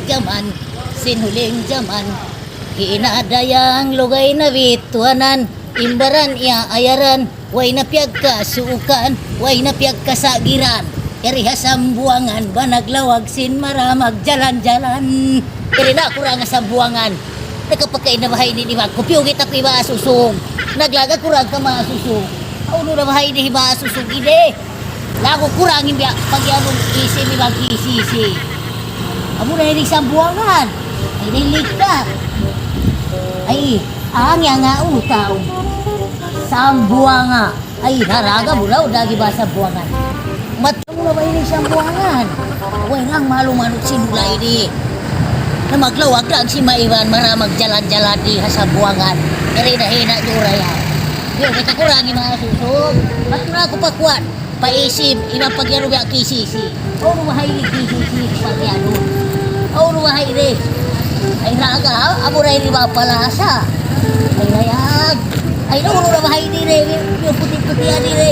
yaman, sinhuling jaman. Hinadayang lugay na bituanan, imbaran iya ayaran, way na piyag kasuukan, way na piyag kasagiran. Iriha sambuangan, banaglawag sin maramag jalan-jalan. Iri na kurang sa buangan. Nakapagkain na bahay ni Dimag, kupiyugit ako iba asusong. Naglaga kurang ka maasusong. Auno na bahay ni iba asusong ide. Lago kurang yung pagyanong isi ni mag-isisi. Amo na hinig sambuangan. Ay nilig ka. Ay, ang nga utaw. Sambuanga. Ay, naraga bulaw, dagi ba sa buangan? Matang na ba hinig sambuangan? Huwag lang malumanot sinulay di. Na maglawag lang si Maiwan maramag jalan-jalan di sa buangan. Kaya hina juraya. Yo, kita kurangi mga susog. Ba't na ako pakuan? Paisip, ibang pagyano ba kisisi? O rumahay ni kisisi pagyano. O rumahay ni. Ay naga, amo na hindi mapalasa. Ay nayag. Ay nauro na mahay ni re. Yung puti-putihan ni re.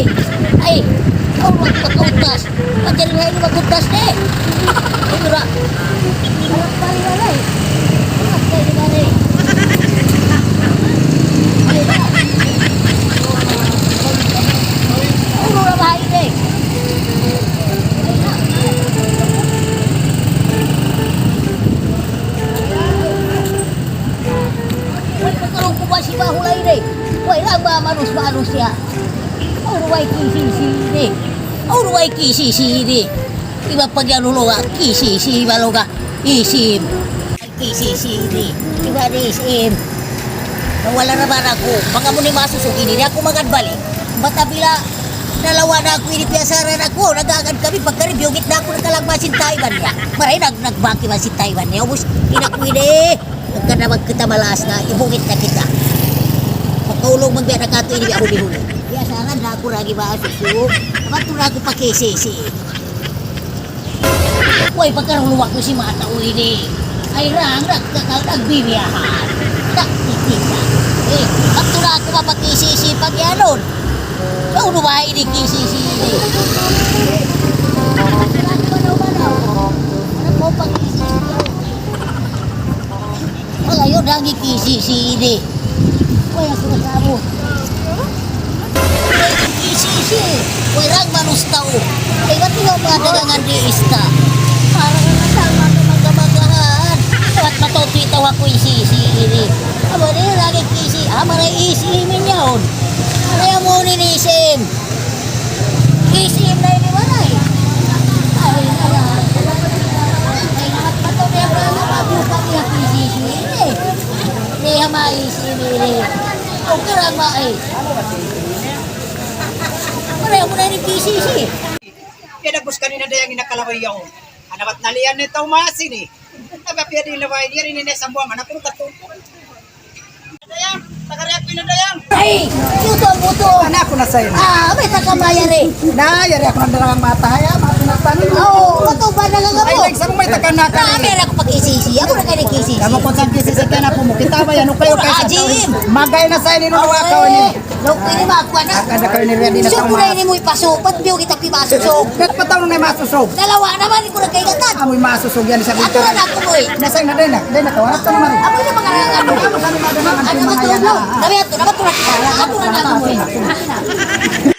Ay, o magpagkautas. Pagyan nga hindi magkuntas ni. Ay nura. Harap tayo na rin. Harap tayo na rin. Ay na. O na mahay ni. Ay na. Ay pagkarong ko ba si Bahulay ni. Why lang ba manus-manus siya? Auruway kisisi ni. Auruway kisisi ni. Iba pagyaluloga, kisisi baloga, isim. Kisisi ni. Iba ni isim. Nawala naman ako. Mga muni masusukin ni ako magadbalik. Matabila, nalawa na ako, inipiasaran ako. Nagagad kami pagkaribiyugit na ako nakalagmasin Taiwan niya. Maray nagbaki man si Taiwan niya. Ubus, inakwide. Nagkanamag kita malas na, ibungit na kita. Pagkaulong magbiya na kato, inibi ako bihuli. Piasaran na ako ragi ba susu. Naman ito na ako pakisisi. Uy, pagkaruluwak ko si Mata Uini. Ay rang, nagbibiyahan. Nakikita. Eh, ito na ako mapakisisi pag yanon. Kau ba ini kisisi ini? Ano po pakisisi? Ngayon, lagi kisisi ini. Uy, ako na sabo. Kisisi. Uy, rang manus tao. Ay, ba't yung mga dagangan di ista? Parang nasama ka magkamagahan. At matutitaw ako isisi ini. Aba din, lagi kisi. Maray isimin yun. Maray mo nisim. Isim na ini maray. Ay, nalang. Ay, nakatpataw niya ba na mabuka niya kisisi ini. Niya maisim ini. O karang maay. Maray mo na ini kisisi. Kaya nagbus kanina dayang inakalaway ako. Anabat nalian ni Taumasin eh. Nagapia din laway niya rin sa buwang anak ko katupo. Dayang, tagariyak ko na dayang. Ay, yuto buto. Anak ko na sa'yo. May takamaya rin. Yari ako ng dalang mata ya, matinagtanin. Oo, ito ba nalangap Ay, mo? nagsang may takanaka. Meron ako pag-isisi. Ako na kayo nag-isisi. Kamu kung saan kisisi ka na po mo. Kita ba yan? Kayo Ah, Jim. Magay na sa'yo ninuwa ka o niyo. Lok, ini makuha na. Akada kayo ni Rian din na Siyempre Taumasin. ini mo ipasok. Ba't biyo kita pimasok? Kat patawang na masusog. Dalawa naman, ko na kayo gatag. Amoy masusog yan sa Ato bintang. na ako mo eh. Nasa'y na din na. Din na to. Ato naman eh. Ako yung mga nangangan mo. Ano ba ito? Sabi ato na ba ito na kita? Ato na ako mo eh.